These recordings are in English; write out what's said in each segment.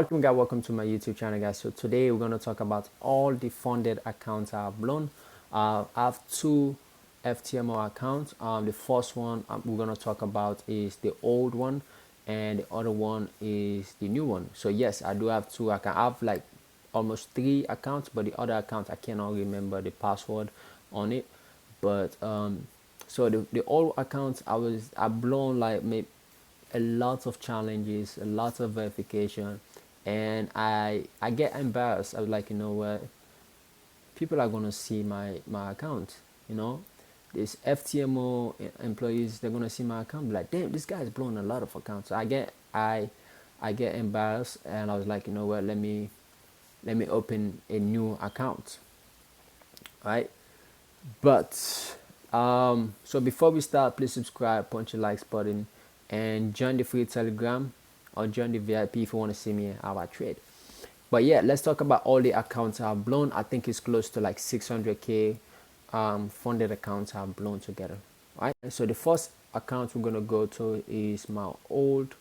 Welcome guys, welcome to my YouTube channel guys. So today we're going to talk about all the funded accounts I've blown. I have two FTMO accounts. The first one we're going to talk about is the old one, and the other one is the new one. So yes, I do have two accounts. I have like almost three accounts, but the other account I cannot remember the password on it. But so the old accounts I blown like maybe a lot of challenges, a lot of verification, and I get embarrassed. I was like, you know what, people are gonna see my account, you know, these FTMO employees, they're gonna see my account, be like, damn, this guy's blown a lot of accounts. So I get embarrassed, and I was like, you know what, let me open a new account, right? But so before we start, please subscribe, punch the likes button, and join the free Telegram or join the VIP if you want to see me how I trade. But yeah, let's talk about all the accounts I've blown. I think it's close to like 600k funded accounts I've blown together. All right. So the first account we're gonna go to is my old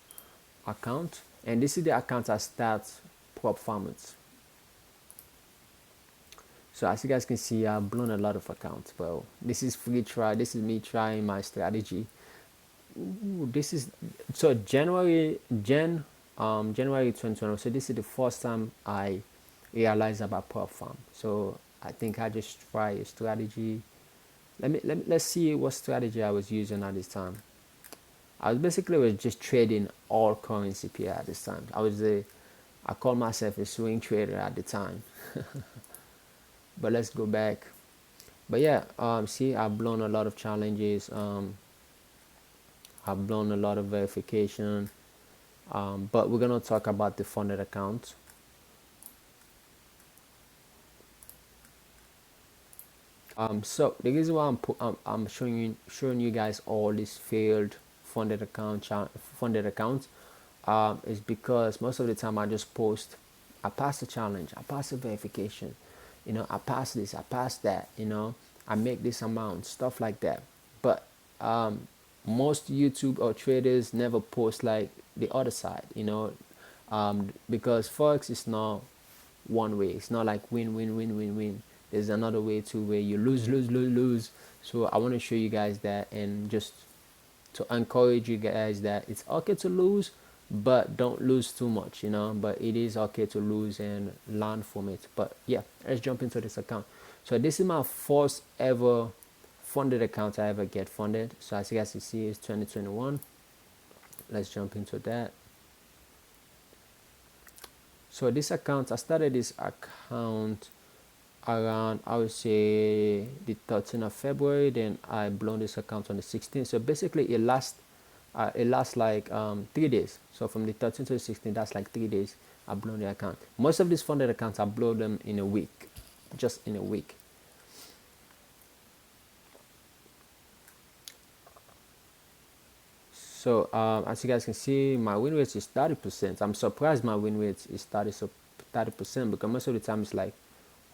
account, and this is the account I start prop farmers. So as you guys can see, I've blown a lot of accounts. Well, this is free try. This is me trying my strategy. Ooh, this is so January 2020. So this is the first time I realized about prop farm. So I think I just try a strategy. Let's see what strategy I was using at this time. I was just trading all currency pair at this time. I call myself a swing trader at the time. But let's go back. But yeah, see, I've blown a lot of challenges. I've blown a lot of verification. But we're gonna talk about the funded accounts. So the reason why I'm showing you guys all these failed funded accounts is because most of the time I just post, I pass the challenge, I pass the verification, you know, I pass this, I pass that, you know, I make this amount, stuff like that. But most YouTube or traders never post like the other side, you know, because forex is not one way. It's not like win, win, win, win, win. There's another way too where you lose, lose, lose, lose. So I want to show you guys that, and just to encourage you guys that it's okay to lose, but don't lose too much, you know. But it is okay to lose and learn from it. But yeah, let's jump into this account. So this is my first ever funded account I ever get funded. So as you guys can see, it's 2021. Let's jump into that. So this account, I started this account around, I would say, the 13th of February. Then I blown this account on the 16th. So basically it lasts like 3 days. So from the 13th to the 16th, that's like 3 days I blown the account. Most of these funded accounts I blow them in a week, just in a week. So as you guys can see, my win rate is 30%. I'm surprised my win rate is 30%, because most of the time it's like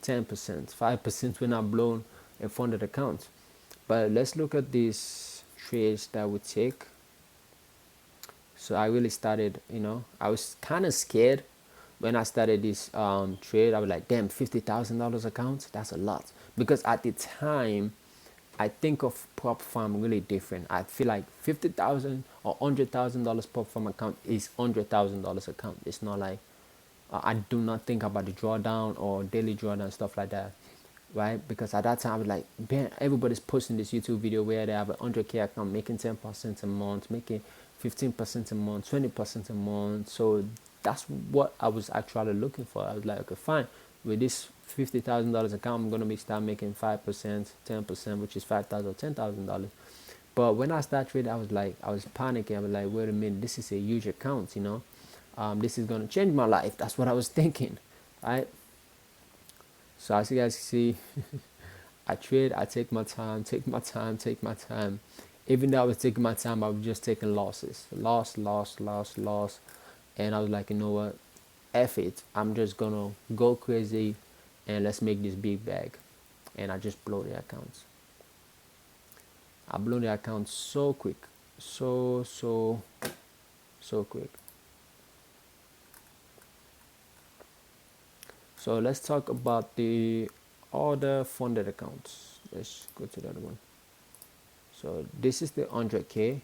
10%, 5% when I blown a funded account. But let's look at these trades that we take. So I really started, you know, I was kind of scared when I started this trade. I was like, damn, $50,000 account, that's a lot. Because at the time, I think of prop farm really different. I feel like 50,000 or $100,000 prop farm account is $100,000 account. It's not like I do not think about the drawdown or daily drawdown, stuff like that, right? Because at that time I was like, man, everybody's posting this YouTube video where they have a 100k account making 10% a month, making 15% a month, 20% a month. So that's what I was actually looking for. I was like, okay, fine, with this $50,000 account, I'm gonna start making 5%, 10%, which is $5,000 or $10,000. But when I started trading, I was panicking. I was like, wait a minute, this is a huge account, you know. This is gonna change my life. That's what I was thinking, right? So as you guys see, I trade, I take my time, take my time, take my time. Even though I was taking my time, I was just taking losses, loss, loss, loss, loss. And I was like, you know what, F it, I'm just gonna go crazy and let's make this big bag. And I just blow the accounts. I blow the account so quick, so quick. So let's talk about the other funded accounts. Let's go to the other one. So this is the 100K.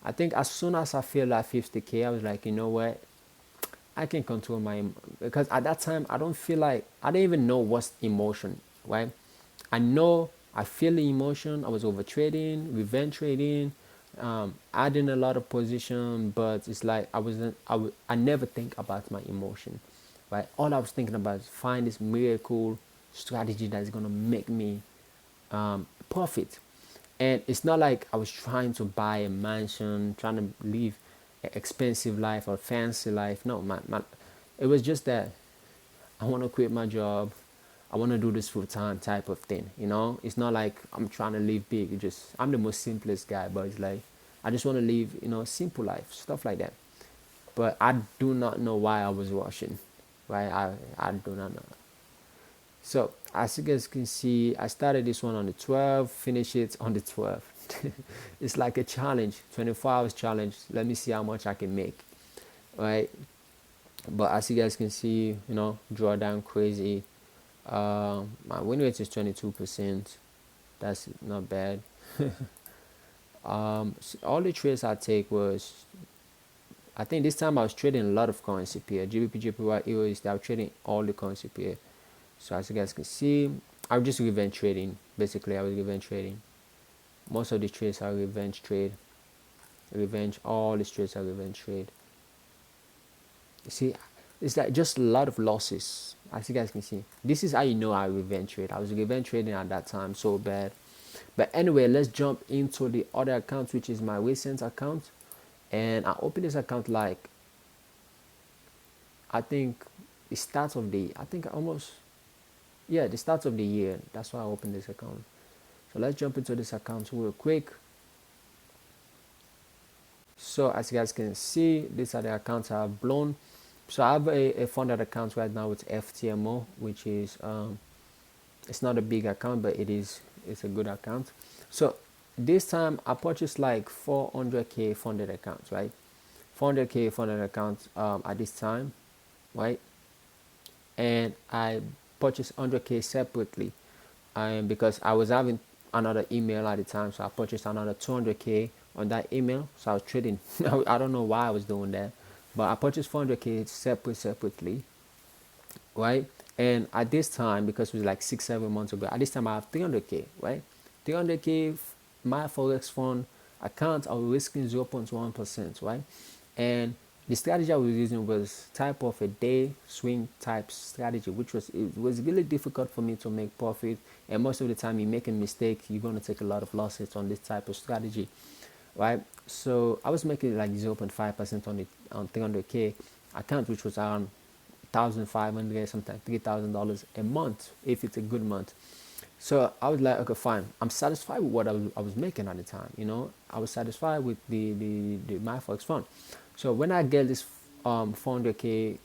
I think as soon as I feel like 50K, I was like, you know what? I can control my, because at that time I don't feel like, I didn't even know what's emotion, right? I know I feel the emotion. I was over trading, revenge trading, adding a lot of position, but it's like I never think about my emotion, right? All I was thinking about is find this miracle strategy that's gonna make me profit. And it's not like I was trying to buy a mansion, trying to live an expensive life or fancy life. No, it was just that I want to quit my job. I want to do this full time type of thing. You know, it's not like I'm trying to live big. It just I'm the most simplest guy, but it's like I just want to live, simple life, stuff like that. But I do not know why I was rushing, right? I do not know. So as you guys can see, I started this one on the 12th, finish it on the 12th. It's like a challenge, 24 hours challenge. Let me see how much I can make, right? But as you guys can see, drawdown crazy. My win rate is 22%. That's not bad. So all the trades I take was, I think this time I was trading a lot of currency pair. GBP, JPY, EUR, I was trading all the currency pair. So as you guys can see, I was just revenge trading. Basically, I was revenge trading. Most of the trades are revenge trade. Revenge, all the trades are revenge trade. You see, it's like just a lot of losses. As you guys can see, this is how you know I revenge trade. I was revenge trading at that time so bad. But anyway, let's jump into the other account, which is my recent account. And I opened this account like, I think the start of the, I think almost, yeah, the start of the year. That's why I opened this account. So let's jump into this account real quick. So as you guys can see, these are the accounts I have blown. So I have a funded account right now with FTMO, which is it's not a big account, but it's a good account. So this time I purchased like 400K funded accounts, right? 400K funded accounts at this time, right? And I purchased 100K separately, because I was having another email at the time, so I purchased another 200K on that email. So I was trading. I don't know why I was doing that, but I purchased 400K separately, right? And at this time, because it was like 6-7 months ago, at this time I have 300K, right? 300K, my forex fund account, I was risking 0.1%, right? And the strategy I was using was type of a day swing type strategy, which it was really difficult for me to make profit. And most of the time, you make a mistake, you're going to take a lot of losses on this type of strategy, right? So I was making like 0.5% on 300K account, which was around 1,500, sometimes $3,000 a month if it's a good month. So I was like, okay, fine. I'm satisfied with what I was making at the time. I was satisfied with the my forex fund. So when I get this 400K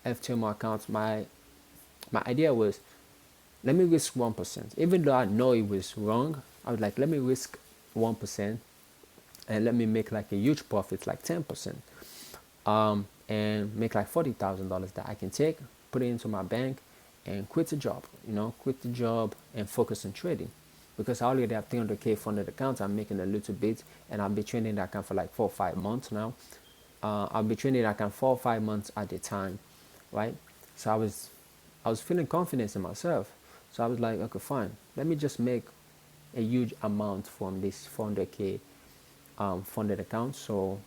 FTMO account, my idea was, let me risk 1%. Even though I know it was wrong, I was like, let me risk 1% and let me make like a huge profit, like 10%, and make like $40,000 that I can take, put it into my bank, and quit the job. Quit the job and focus on trading, because I already have 300K funded accounts. I'm making a little bit, and I've been trading that account for like 4 or 5 months now. I'll be trading that account 4 or 5 months at a time, right? So I was feeling confidence in myself. So I was like, okay, fine. Let me just make a huge amount from this 400K funded account, so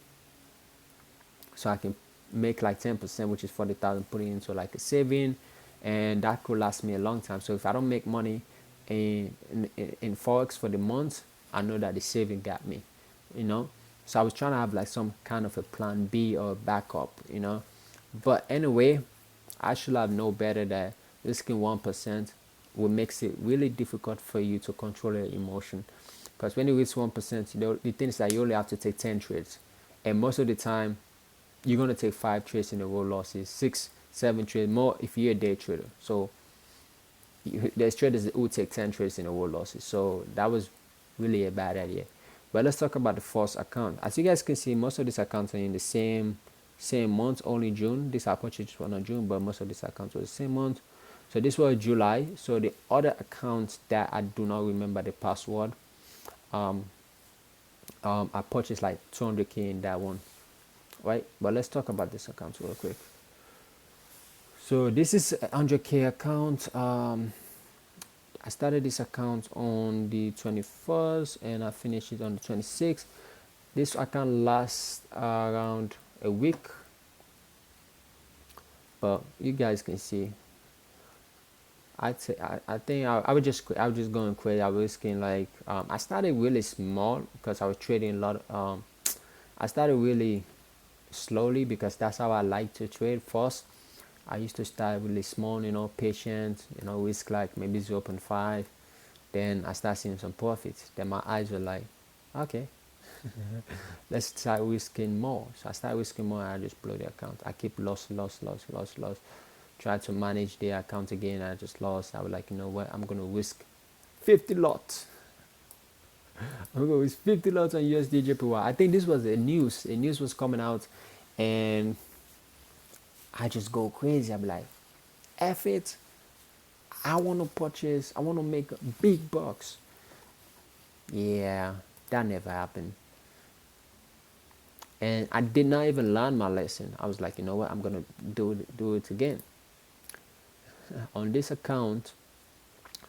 I can make like 10%, which is 40,000, put it into like a saving, and that could last me a long time. So if I don't make money in forex for the month, I know that the saving got me, So I was trying to have like some kind of a plan B or backup, But anyway, I should have known better that risking 1% will makes it really difficult for you to control your emotion. Because when you risk 1%, the thing is that you only have to take 10 trades, and most of the time you're going to take 5 trades in a row losses, 6-7 trades more if you're a day trader. So there's traders that will take 10 trades in a row losses. So that was really a bad idea. But let's talk about the first account. As you guys can see, most of these accounts are in the same same month, only June. This I purchased one on June, but most of these accounts were the same month. So this was July. So the other accounts that I do not remember the password, um, I purchased like 200K in that one, right? But let's talk about this account real quick. So this is a 100K account. I started this account on the 21st and I finished it on the 26th. This account lasts around a week, but you guys can see. I think I was just going crazy. I was risking like I started really small because I was trading a lot. I started really slowly because that's how I like to trade first. I used to start really small, patient, risk like maybe 0.5. Then I start seeing some profits. Then my eyes were like, okay, let's start risking more. So I start risking more and I just blow the account. I keep loss. Try to manage the account again. I just lost. I was like, you know what? I'm going to risk 50 lots. I'm going to risk 50 lots on USD JPY. I think this was a news. A news was coming out and I just go crazy. I'm like, F it. I want to purchase. I want to make big bucks. Yeah, that never happened. And I did not even learn my lesson. I was like, you know what? I'm going to do it again. On this account,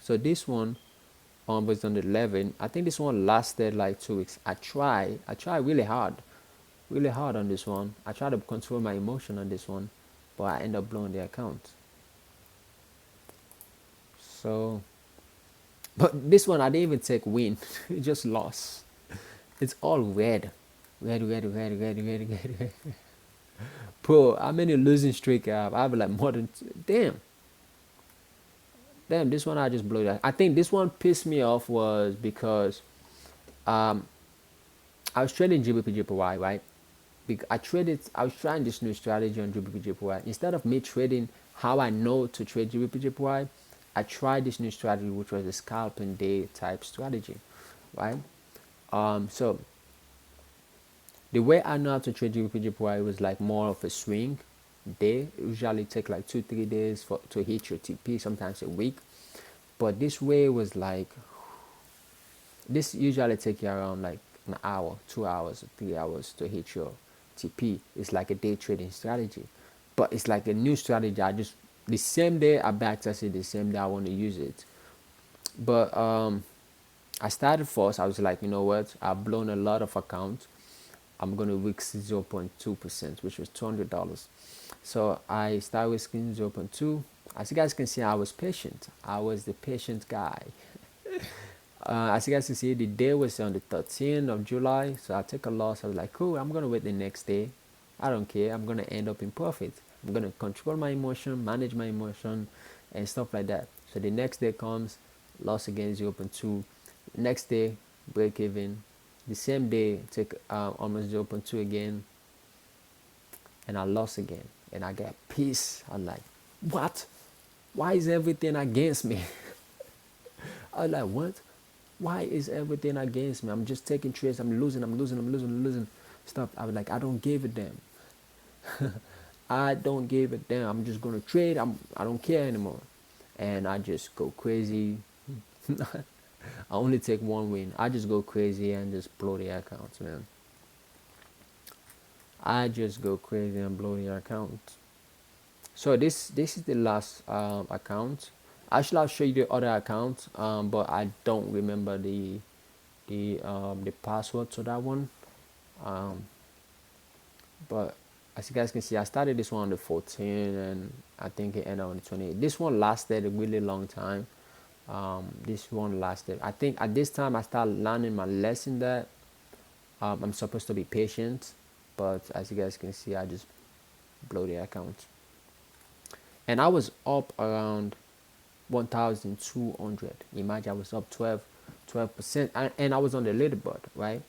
so this one was on the 11. I think this one lasted like 2 weeks. I tried really hard on this one. I tried to control my emotion on this one, but I end up blowing the account. So, but this one I didn't even take win. It just lost. It's all red. Bro, how many losing streak I have? I have like more than damn. This one I just blew that. I think this one pissed me off was because I was trading GBP/JPY, right? I was trying this new strategy on GBP/JPY. Instead of me trading how I know to trade GBP/JPY, I tried this new strategy, which was a scalping day type strategy, right? So the way I know how to trade GBP/JPY was like more of a swing day. It usually take like 2-3 days to hit your TP, sometimes a week. But this way was like, this usually take you around like an hour, 2 hours, 3 hours to hit your TP. It's like a day trading strategy, but it's like a new strategy. The same day I backtested, the same day I want to use it. But I started first. I was like, you know what? I've blown a lot of accounts. I'm gonna risk 0.2%, which was $200. So I started risking 0.2. As you guys can see, I was patient. I was the patient guy. As you guys can see, the day was on the 13th of July. So I took a loss. I was like, cool, I'm gonna wait the next day. I don't care. I'm gonna end up in profit. I'm gonna control my emotion, manage my emotion, and stuff like that. So the next day comes, loss again 0.2. Next day, break even. The same day, take almost 0.2 again, and I lost again, and I get pissed. I'm like, what? Why is everything against me? I was like, what? Why is everything against me? I'm just taking trades. I'm losing. Stop. I was like, I don't give a damn. I don't give a damn. I'm just gonna trade. I don't care anymore, and I just go crazy. I only take one win. I just go crazy and just blow the accounts, man. I just go crazy and blow the account. So this is the last account. Actually, I'll show you the other account, but I don't remember the password to that one. But as you guys can see, I started this one on the 14th, and I think it ended on the 28th. This one lasted a really long time. This one lasted. I think at this time I started learning my lesson that I'm supposed to be patient, but as you guys can see, I just blow the account. And I was up around 1,200. Imagine I was up 12%, and I was on the leaderboard, right?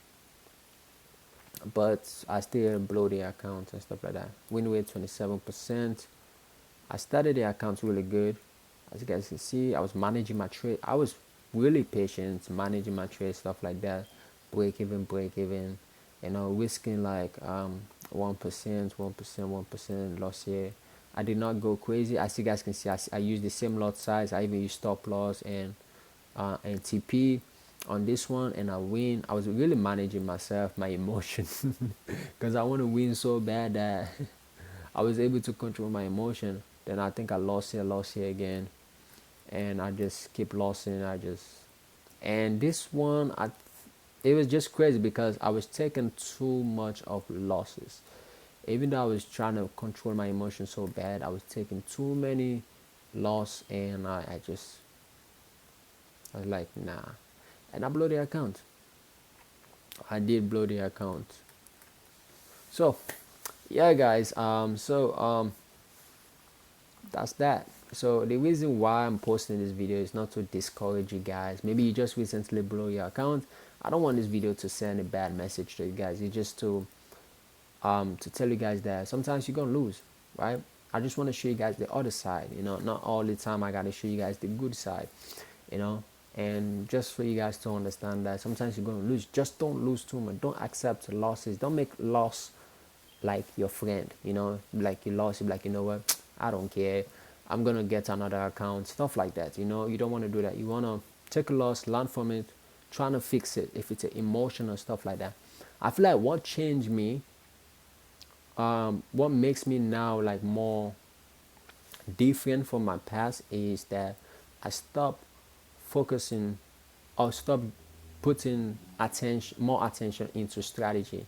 But I still blow the account and stuff like that. Win rate 27%. I started the account really good. As you guys can see, I was managing my trade. I was really patient, managing my trade, stuff like that. Break even, risking like 1%, 1%, 1% loss here. I did not go crazy. As you guys can see, I use the same lot size. I even use stop loss and TP on this one, and I win. I was really managing myself, my emotion, because I want to win so bad that I was able to control my emotion. Then I think I lost here again, and I just keep losing. And this one, it was just crazy because I was taking too much of losses. Even though I was trying to control my emotions so bad, I was taking too many loss, and I was like, nah, and I blew the account. I did blow the account. So yeah, guys. That's that. So the reason why I'm posting this video is not to discourage you guys. Maybe you just recently blow your account. I don't want this video to send a bad message to you guys. It's just to tell you guys that sometimes you're gonna lose, right? I just want to show you guys the other side. Not all the time I gotta show you guys the good side, you know. And just for you guys to understand that sometimes you're gonna lose. Just don't lose too much. Don't accept losses. Don't make loss like your friend, like you lost, you're like, you know what, I don't care, I'm gonna get another account, stuff like that. You don't want to do that. You want to take a loss, learn from it, trying to fix it if it's an emotional stuff like that. I feel like what changed me, what makes me now like more different from my past is that I stopped focusing or stop putting more attention into strategy,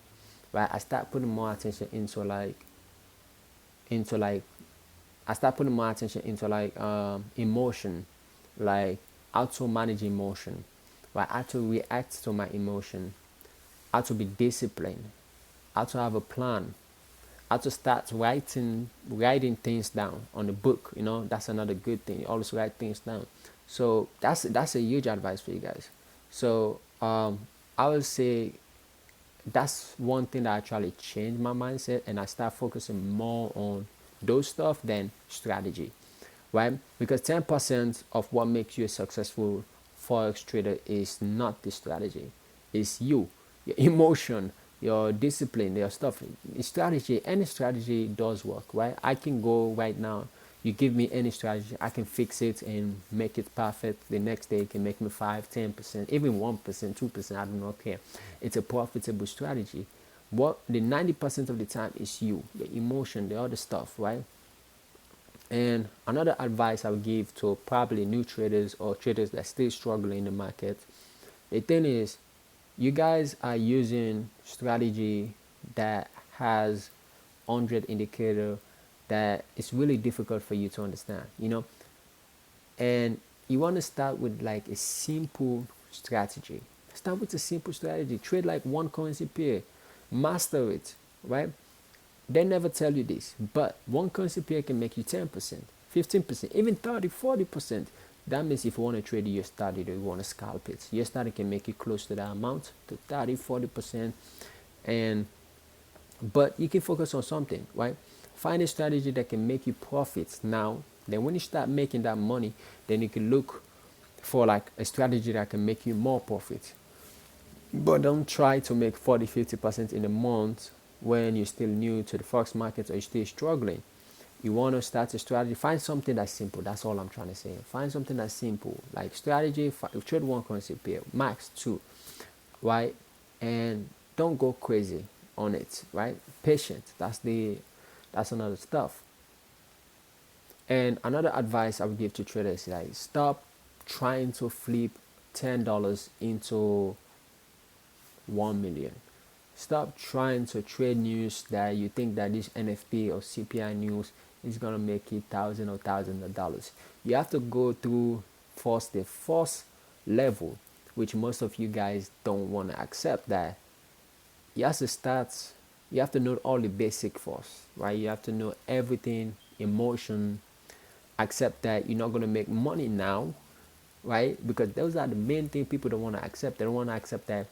right? I start putting more attention into like I start putting more attention into emotion, like how to manage emotion, right? How to react to my emotion, how to be disciplined, how to have a plan, how to start writing things down on the book. That's another good thing. You always write things down. So that's a huge advice for you guys. So I will say that's one thing that actually changed my mindset, and I start focusing more on those stuff than strategy, right? Because 10% of what makes you a successful forex trader is not the strategy, it's you, your emotion, your discipline, your stuff. Strategy, any strategy does work, right? I can go right now, you give me any strategy, I can fix it and make it perfect. The next day it can make me 5, 10%, even 1%, 2%. I do not care. It's a profitable strategy. What the 90% of the time is you, the emotion, the other stuff, right? And another advice I would give to probably new traders or traders that still struggling in the market, the thing is, you guys are using strategy that has 100 indicator that it's really difficult for you to understand, and you want to start with like a simple strategy. Start with a simple strategy. Trade like one currency pair, master it, right? They never tell you this, but one currency pair can make you 10%, 15%, even 30, 40%. That means if you want to trade your study, or you want to scalp it, your study can make you close to that amount, to 30, 40%. And but you can focus on something, right? Find a strategy that can make you profits now. Then when you start making that money, then you can look for like a strategy that can make you more profit. But don't try to make 40, 50% in a month when you're still new to the forex market or you're still struggling. You want to start a strategy, find something that's simple. That's all I'm trying to say. Find something that's simple, like strategy. Trade one currency pair, max two, right? And don't go crazy on it, right? Patient. That's another stuff. And another advice I would give to traders is like stop trying to flip $10 into 1 million. Stop trying to trade news that you think that this NFP or CPI news is gonna make you thousands of dollars. You have to go through first the first level, which most of you guys don't want to accept. That you have to start. You have to know all the basic first, right? You have to know everything, emotion. Accept that you're not gonna make money now, right? Because those are the main thing people don't want to accept. They don't want to accept that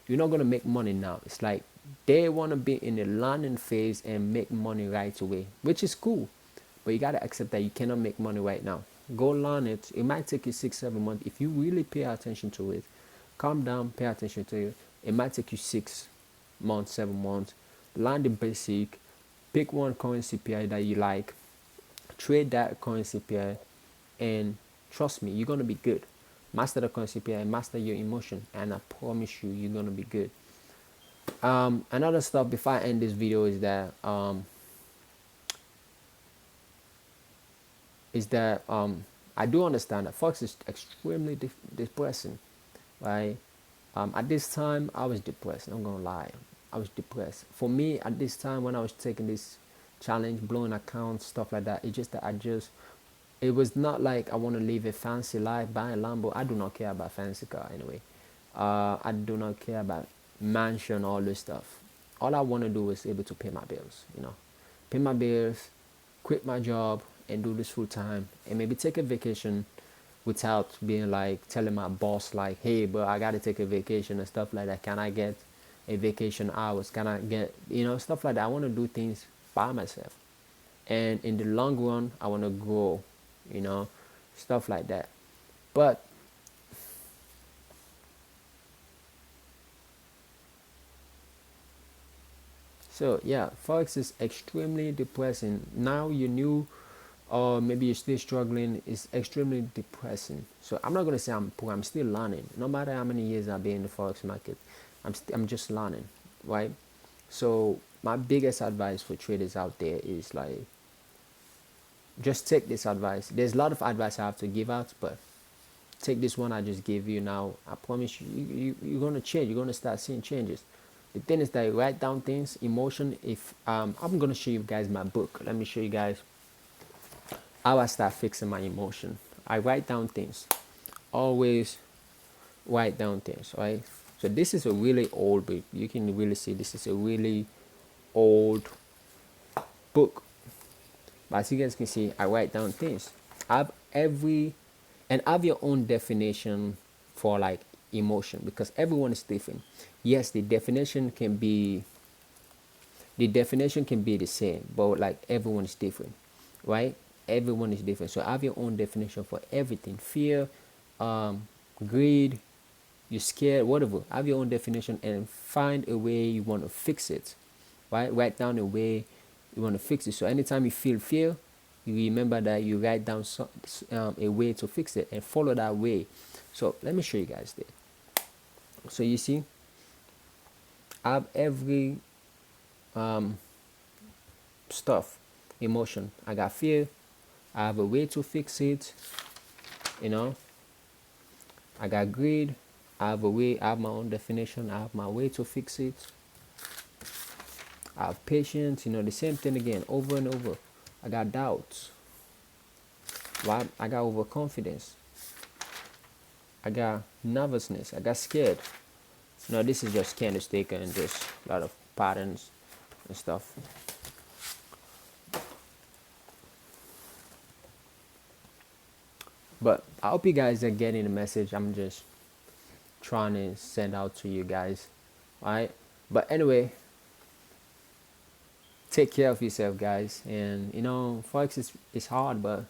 you're not going to make money now. It's like they want to be in the learning phase and make money right away, which is cool. But you got to accept that you cannot make money right now. Go learn it. It might take you 6, 7 months. If you really pay attention to it, calm down, pay attention to it. It might take you 6 months, 7 months learn the basic, pick one currency pair that you like, trade that currency pair, and trust me, you're gonna be good. Master the currency pair and master your emotion, and I promise you're gonna be good. Another stuff before I end this video is that I do understand that Fox is extremely depressing, right? At this time, I was depressed. I'm gonna lie, I was depressed. For me, at this time when I was taking this challenge, blowing accounts, stuff like that, it's just that it was not like I want to live a fancy life, buy a Lambo. I do not care about fancy car anyway. I do not care about mansion, all this stuff. All I want to do is able to pay my bills, pay my bills, quit my job, and do this full time, and maybe take a vacation without being like telling my boss like, hey, bro, I gotta take a vacation and stuff like that. Can I get a vacation hours? Can I get, stuff like that? I want to do things by myself, and in the long run, I want to grow, stuff like that. But so yeah, Forex is extremely depressing. Now you knew, or maybe you're still struggling. It's extremely depressing. So I'm not gonna say I'm poor. I'm still learning. No matter how many years I've been in the Forex market, I'm just learning, right? So my biggest advice for traders out there is like, just take this advice. There's a lot of advice I have to give out, but take this one I just gave you now. I promise you're gonna change. You're gonna start seeing changes. The thing is that you write down things, emotion. If I'm gonna show you guys my book. Let me show you guys how I start fixing my emotion. I write down things. Always write down things, right? So this is a really old book. You can really see this is a really old book. But as you guys can see, I write down things. I have and have your own definition for like emotion, because everyone is different. Yes, the definition can be the same, but like everyone is different, right? Everyone is different. So have your own definition for everything. Fear, greed, you're scared, whatever. Have your own definition and find a way you want to fix it, right? Write down a way you want to fix it. So anytime you feel fear, you remember that you write down a way to fix it and follow that way. So let me show you guys that. So you see, I have every stuff, emotion. I got fear. I have a way to fix it. I got greed. I have a way. I have my own definition. I have my way to fix it. I have patience. The same thing again, over and over. I got doubts. Right? I got overconfidence. I got nervousness. I got scared. This is just candlestick and just a lot of patterns and stuff. But I hope you guys are getting the message I'm just trying to send out to you guys. Alright? But anyway, take care of yourself, guys. And Forex is hard, but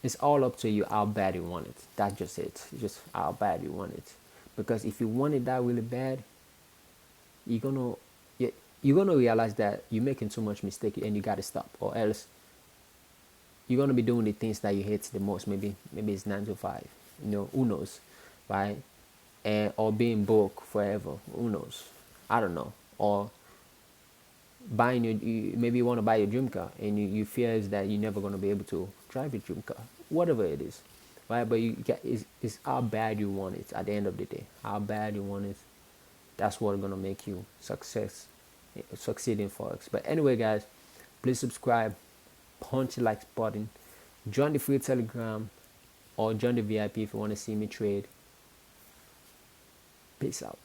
it's all up to you how bad you want it. That's just it. It's just how bad you want it. Because if you want it that really bad, you're gonna realize that you're making too much mistake and you gotta stop, or else you're gonna be doing the things that you hate the most. Maybe it's 9 to 5. Who knows, right? Or being broke forever. Who knows? I don't know. Or maybe you want to buy your dream car and you fear that you're never gonna be able to drive your dream car. Whatever it is, right? But it's how bad you want it. At the end of the day, how bad you want it. That's what's gonna make you succeed in Forex. But anyway, guys, please subscribe, punch the like button, join the free Telegram, or join the VIP if you want to see me trade. Peace out.